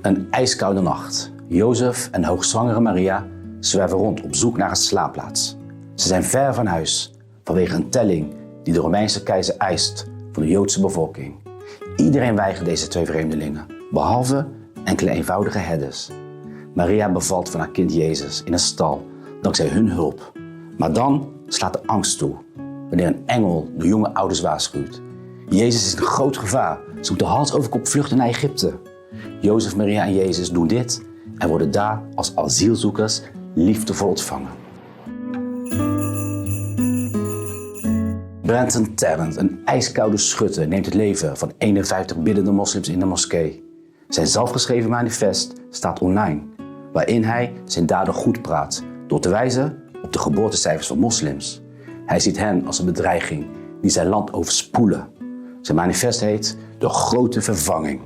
Een ijskoude nacht. Jozef en hoogzwangere Maria zwerven rond op zoek naar een slaapplaats. Ze zijn ver van huis vanwege een telling die de Romeinse keizer eist van de Joodse bevolking. Iedereen weigert deze twee vreemdelingen, behalve enkele eenvoudige herders. Maria bevalt van haar kind Jezus in een stal dankzij hun hulp. Maar dan slaat de angst toe wanneer een engel de jonge ouders waarschuwt. Jezus is in groot gevaar. Ze moeten hals over kop vluchten naar Egypte. Jozef, Maria en Jezus doen dit en worden daar als asielzoekers liefdevol ontvangen. Brenton Tarrant, een ijskoude schutter, neemt het leven van 51 biddende moslims in de moskee. Zijn zelfgeschreven manifest staat online, waarin hij zijn daden goed praat door te wijzen op de geboortecijfers van moslims. Hij ziet hen als een bedreiging die zijn land overspoelen. Zijn manifest heet De Grote Vervanging.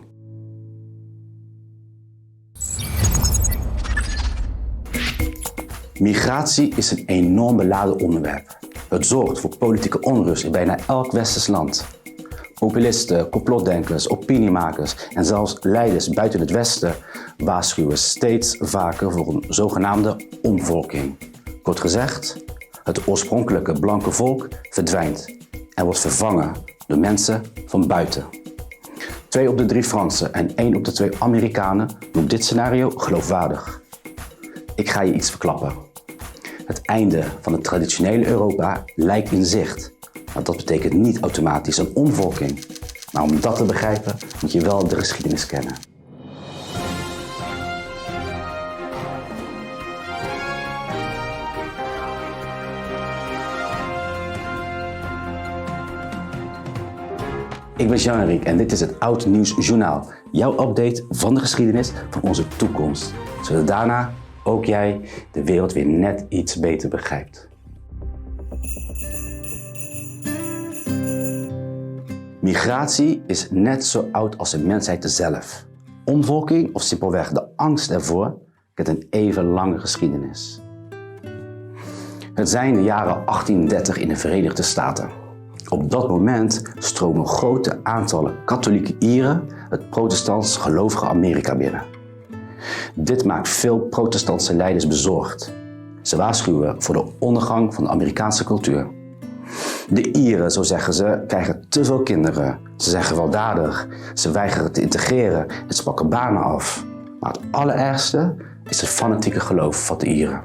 Migratie is een enorm beladen onderwerp. Het zorgt voor politieke onrust in bijna elk westers land. Populisten, complotdenkers, opiniemakers en zelfs leiders buiten het Westen waarschuwen steeds vaker voor een zogenaamde omvolking. Kort gezegd, het oorspronkelijke blanke volk verdwijnt en wordt vervangen door mensen van buiten. 2 op de 3 Fransen en 1 op de 2 Amerikanen noemt dit scenario geloofwaardig. Ik ga je iets verklappen. Het einde van het traditionele Europa lijkt in zicht. Maar dat betekent niet automatisch een omvolking. Maar om dat te begrijpen moet je wel de geschiedenis kennen. Ik ben Jean-Henrique en dit is het Oud Nieuws Journaal. Jouw update van de geschiedenis van onze toekomst. Zodat daarna ook jij de wereld weer net iets beter begrijpt. Migratie is net zo oud als de mensheid zelf. Omvolking of simpelweg de angst ervoor kent een even lange geschiedenis. Het zijn de jaren 1830 in de Verenigde Staten. Op dat moment stromen grote aantallen katholieke Ieren het protestants gelovige Amerika binnen. Dit maakt veel protestantse leiders bezorgd. Ze waarschuwen voor de ondergang van de Amerikaanse cultuur. De Ieren, zo zeggen ze, krijgen te veel kinderen. Ze zijn gewelddadig, ze weigeren te integreren en ze pakken banen af. Maar het allerergste is het fanatieke geloof van de Ieren,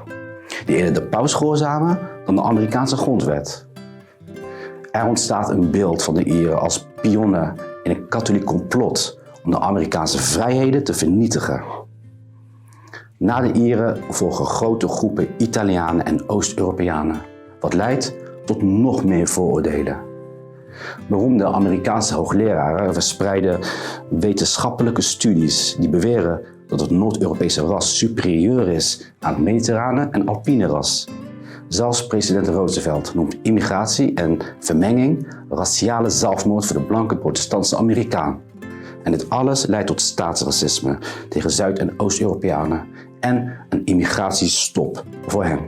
die eerder de paus gehoorzamen dan de Amerikaanse grondwet. Er ontstaat een beeld van de Ieren als pionnen in een katholiek complot om de Amerikaanse vrijheden te vernietigen. Na de Ieren volgen grote groepen Italianen en Oost-Europeanen, wat leidt tot nog meer vooroordelen. Beroemde Amerikaanse hoogleraren verspreiden wetenschappelijke studies die beweren dat het Noord-Europese ras superieur is aan het mediterrane en alpine ras. Zelfs president Roosevelt noemt immigratie en vermenging raciale zelfmoord voor de blanke protestantse Amerikaan. En dit alles leidt tot staatsracisme tegen Zuid- en Oost-Europeanen en een immigratiestop voor hen.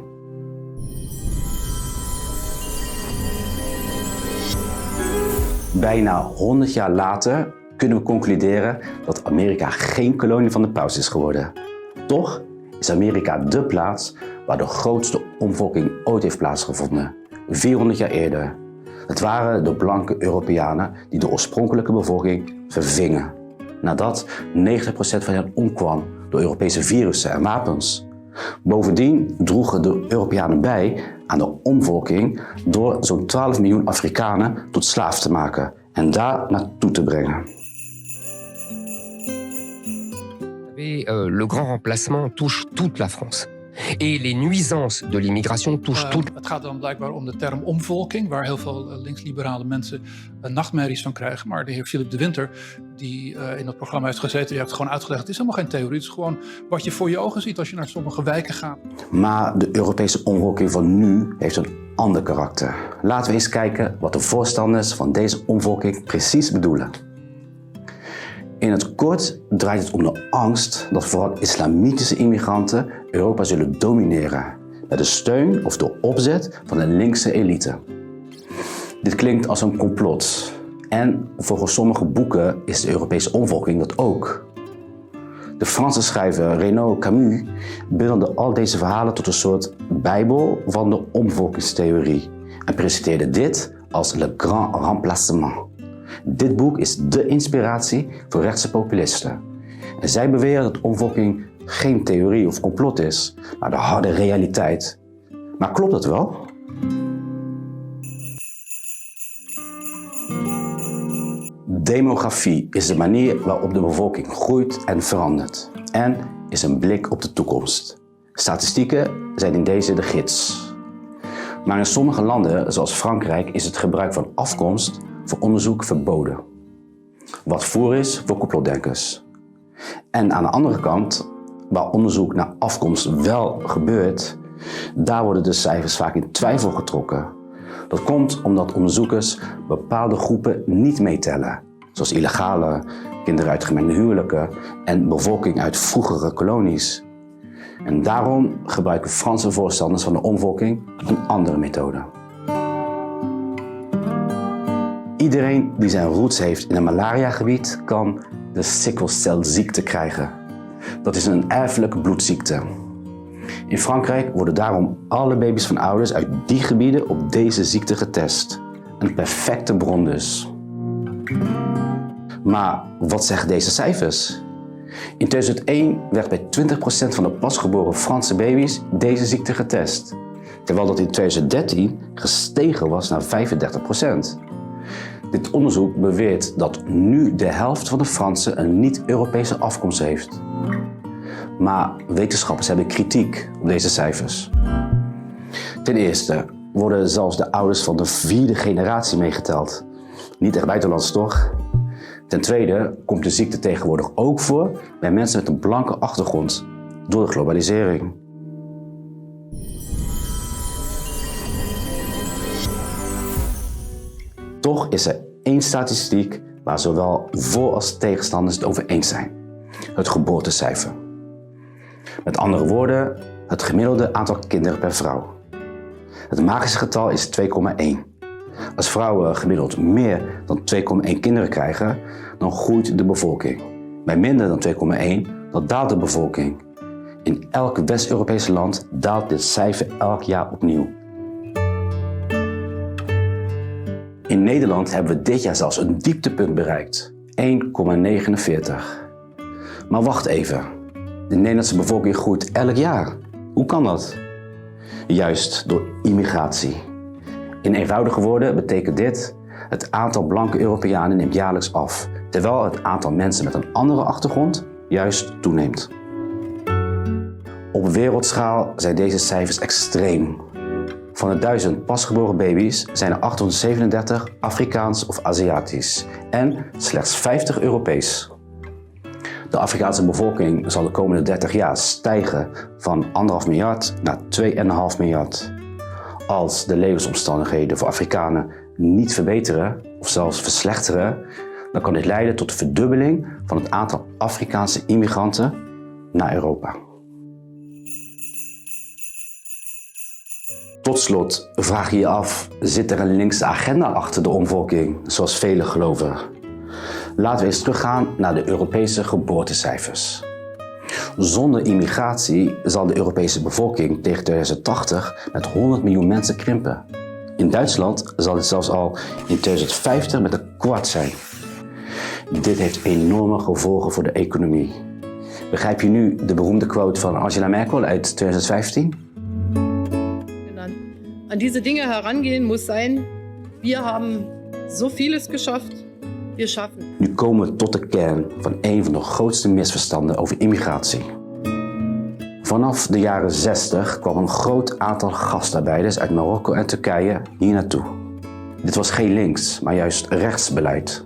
Bijna 100 jaar later kunnen we concluderen dat Amerika geen kolonie van de paus is geworden. Toch is Amerika dé plaats waar de grootste omvolking ooit heeft plaatsgevonden, 400 jaar eerder. Het waren de blanke Europeanen die de oorspronkelijke bevolking vervingen, nadat 90% van hen omkwam door Europese virussen en wapens. Bovendien droegen de Europeanen bij aan de omvolking door zo'n 12 miljoen Afrikanen tot slaaf te maken en daar naartoe te brengen. Le grand remplacement touche toute la France. Et les nuisances de l'immigration touchent toute... Het gaat dan blijkbaar om de term omvolking, waar heel veel linksliberale mensen nachtmerries van krijgen. Maar de heer Philip de Winter, die in dat programma heeft gezeten, die heeft het gewoon uitgelegd. Het is helemaal geen theorie, het is gewoon wat je voor je ogen ziet als je naar sommige wijken gaat. Maar de Europese omvolking van nu heeft een ander karakter. Laten we eens kijken wat de voorstanders van deze omvolking precies bedoelen. In het kort draait het om de angst dat vooral islamitische immigranten Europa zullen domineren, met de steun of de opzet van een linkse elite. Dit klinkt als een complot en volgens sommige boeken is de Europese omvolking dat ook. De Franse schrijver Renaud Camus bundelde al deze verhalen tot een soort bijbel van de omvolkingstheorie en presenteerde dit als Le Grand Remplacement. Dit boek is de inspiratie voor rechtse populisten. En zij beweren dat omvolking geen theorie of complot is, maar de harde realiteit. Maar klopt dat wel? Demografie is de manier waarop de bevolking groeit en verandert en is een blik op de toekomst. Statistieken zijn in deze de gids. Maar in sommige landen, zoals Frankrijk, is het gebruik van afkomst voor onderzoek verboden. Wat voor is voor complotdenkers. En aan de andere kant, waar onderzoek naar afkomst wel gebeurt, daar worden de cijfers vaak in twijfel getrokken. Dat komt omdat onderzoekers bepaalde groepen niet meetellen, zoals illegale, kinderen uit gemengde huwelijken en bevolking uit vroegere kolonies. En daarom gebruiken Franse voorstanders van de omvolking een andere methode. Iedereen die zijn roots heeft in een malariagebied kan de sikkelcelziekte krijgen. Dat is een erfelijke bloedziekte. In Frankrijk worden daarom alle baby's van ouders uit die gebieden op deze ziekte getest. Een perfecte bron dus. Maar wat zeggen deze cijfers? In 2001 werd bij 20% van de pasgeboren Franse baby's deze ziekte getest, terwijl dat in 2013 gestegen was naar 35%. Dit onderzoek beweert dat nu de helft van de Fransen een niet-Europese afkomst heeft. Maar wetenschappers hebben kritiek op deze cijfers. Ten eerste worden zelfs de ouders van de 4e generatie meegeteld. Niet echt buitenlands toch? Ten tweede komt de ziekte tegenwoordig ook voor bij mensen met een blanke achtergrond door de globalisering. Toch is er één statistiek waar zowel voor- als tegenstanders het over eens zijn: het geboortecijfer. Met andere woorden, het gemiddelde aantal kinderen per vrouw. Het magische getal is 2,1. Als vrouwen gemiddeld meer dan 2,1 kinderen krijgen, dan groeit de bevolking. Bij minder dan 2,1, dan daalt de bevolking. In elk West-Europese land daalt dit cijfer elk jaar opnieuw. In Nederland hebben we dit jaar zelfs een dieptepunt bereikt: 1,49. Maar wacht even, de Nederlandse bevolking groeit elk jaar. Hoe kan dat? Juist door immigratie. In eenvoudige woorden betekent dit: het aantal blanke Europeanen neemt jaarlijks af, terwijl het aantal mensen met een andere achtergrond juist toeneemt. Op wereldschaal zijn deze cijfers extreem. Van de 1000 pasgeboren baby's zijn er 837 Afrikaans of Aziatisch en slechts 50 Europees. De Afrikaanse bevolking zal de komende 30 jaar stijgen van 1,5 miljard naar 2,5 miljard. Als de levensomstandigheden voor Afrikanen niet verbeteren of zelfs verslechteren, dan kan dit leiden tot de verdubbeling van het aantal Afrikaanse immigranten naar Europa. Tot slot vraag je je af, zit er een linkse agenda achter de omvolking, zoals velen geloven? Laten we eens teruggaan naar de Europese geboortecijfers. Zonder immigratie zal de Europese bevolking tegen 2080 met 100 miljoen mensen krimpen. In Duitsland zal dit zelfs al in 2050 met een kwart zijn. Dit heeft enorme gevolgen voor de economie. Begrijp je nu de beroemde quote van Angela Merkel uit 2015? An diese Dinge herangehen muss sein, wir haben so vieles geschafft, wir schaffen. Nu komen we tot de kern van een van de grootste misverstanden over immigratie. Vanaf de jaren 60 kwam een groot aantal gastarbeiders uit Marokko en Turkije hier naartoe. Dit was geen links, maar juist rechtsbeleid.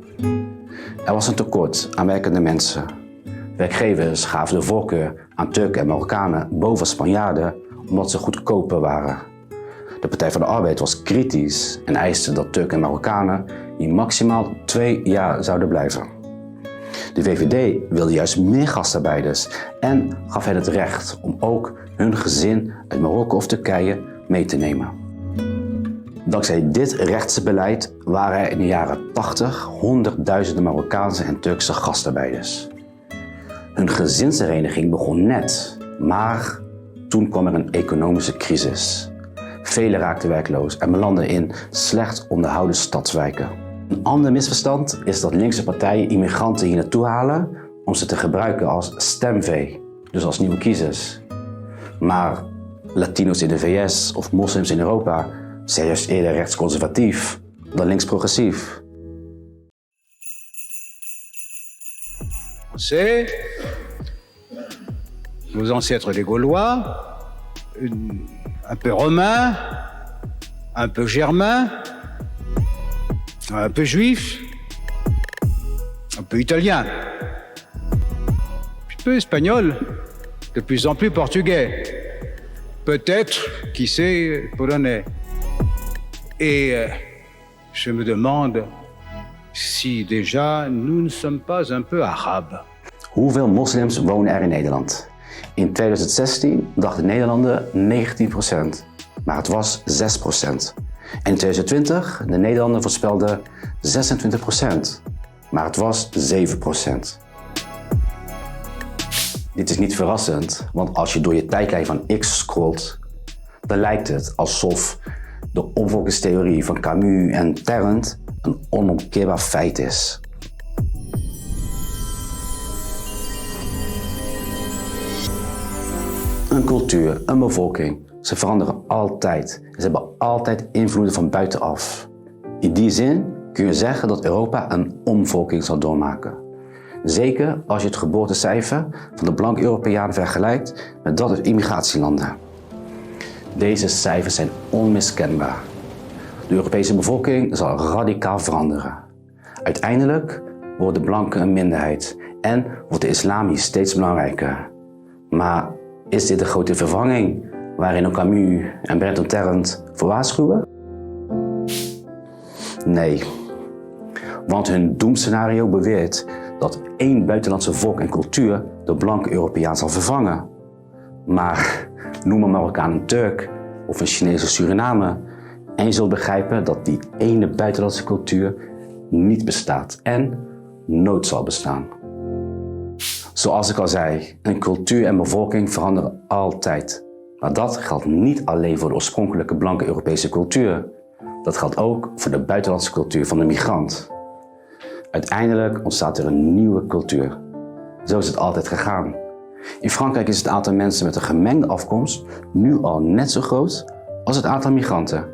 Er was een tekort aan werkende mensen. Werkgevers gaven de voorkeur aan Turken en Marokkanen boven Spanjaarden omdat ze goedkoper waren. De Partij van de Arbeid was kritisch en eiste dat Turken en Marokkanen hier maximaal 2 jaar zouden blijven. De VVD wilde juist meer gastarbeiders en gaf hen het recht om ook hun gezin uit Marokko of Turkije mee te nemen. Dankzij dit rechtse beleid waren er in de jaren 80 honderdduizenden Marokkaanse en Turkse gastarbeiders. Hun gezinshereniging begon net, maar toen kwam er een economische crisis. Velen raakten werkloos en belanden in slecht onderhouden stadswijken. Een ander misverstand is dat linkse partijen immigranten hier naartoe halen om ze te gebruiken als stemvee, dus als nieuwe kiezers. Maar Latino's in de VS of moslims in Europa zijn juist eerder rechtsconservatief dan links-progressief. C'est nos ancêtres les Gaulois, un peu romains, un peu germains, un peu juifs, un peu italiens, un peu espagnol, de plus en plus portugais, peut-être, qui sait, polonais. Et je me demande si déjà nous ne sommes pas un peu arabes. Hoeveel moslims wonen er in Nederland? In 2016 dachten Nederlanden 19%, maar het was 6%. En in 2020, de Nederlanden voorspelden 26%, maar het was 7%. Dit is niet verrassend, want als je door je tijdlijn van X scrolt, dan lijkt het alsof de omvolkingstheorie van Camus en Tarrant een onomkeerbaar feit is. Een cultuur, een bevolking, ze veranderen altijd. Ze hebben altijd invloeden van buitenaf. In die zin kun je zeggen dat Europa een omvolking zal doormaken. Zeker als je het geboortecijfer van de blanke Europeanen vergelijkt met dat uit immigratielanden. Deze cijfers zijn onmiskenbaar. De Europese bevolking zal radicaal veranderen. Uiteindelijk worden de blanken een minderheid en wordt de islam hier steeds belangrijker. Maar is dit de grote vervanging waarin ook Camus en Bertolt Tarrant voor waarschuwen? Nee, want hun doemscenario beweert dat één buitenlandse volk en cultuur de blanke Europeaan zal vervangen. Maar noem een Marokkaan een Turk of een Chinese Suriname en je zult begrijpen dat die ene buitenlandse cultuur niet bestaat en nooit zal bestaan. Zoals ik al zei, een cultuur en bevolking veranderen altijd. Maar dat geldt niet alleen voor de oorspronkelijke blanke Europese cultuur. Dat geldt ook voor de buitenlandse cultuur van de migrant. Uiteindelijk ontstaat er een nieuwe cultuur. Zo is het altijd gegaan. In Frankrijk is het aantal mensen met een gemengde afkomst nu al net zo groot als het aantal migranten.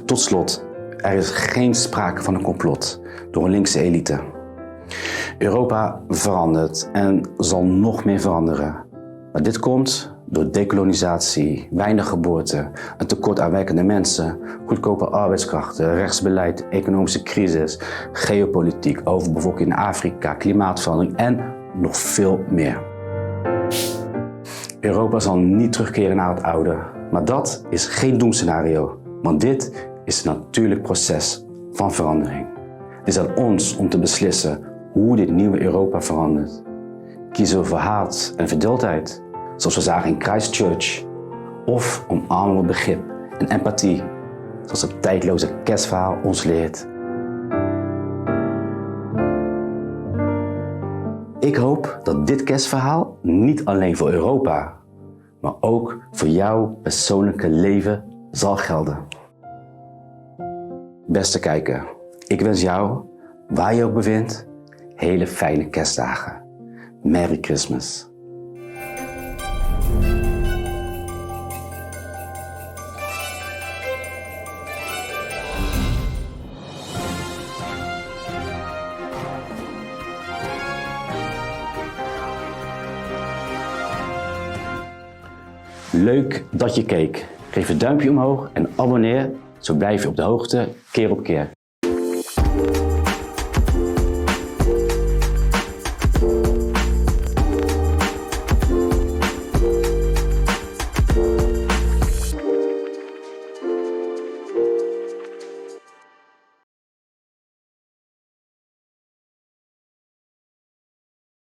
Tot slot, er is geen sprake van een complot door een linkse elite. Europa verandert en zal nog meer veranderen. Maar dit komt door dekolonisatie, weinig geboorte, een tekort aan werkende mensen, goedkope arbeidskrachten, rechtsbeleid, economische crisis, geopolitiek, overbevolking in Afrika, klimaatverandering en nog veel meer. Europa zal niet terugkeren naar het oude, maar dat is geen doemscenario, want dit is een natuurlijk proces van verandering. Het is aan ons om te beslissen hoe dit nieuwe Europa verandert. Kiezen we voor haat en verdeeldheid, zoals we zagen in Christchurch, of omarmen we begrip en empathie, zoals het tijdloze kerstverhaal ons leert. Ik hoop dat dit kerstverhaal niet alleen voor Europa, maar ook voor jouw persoonlijke leven zal gelden. Beste kijker, ik wens jou, waar je ook bevindt, hele fijne kerstdagen. Merry Christmas. Leuk dat je keek. Geef een duimpje omhoog en abonneer, zo blijf je op de hoogte keer op keer.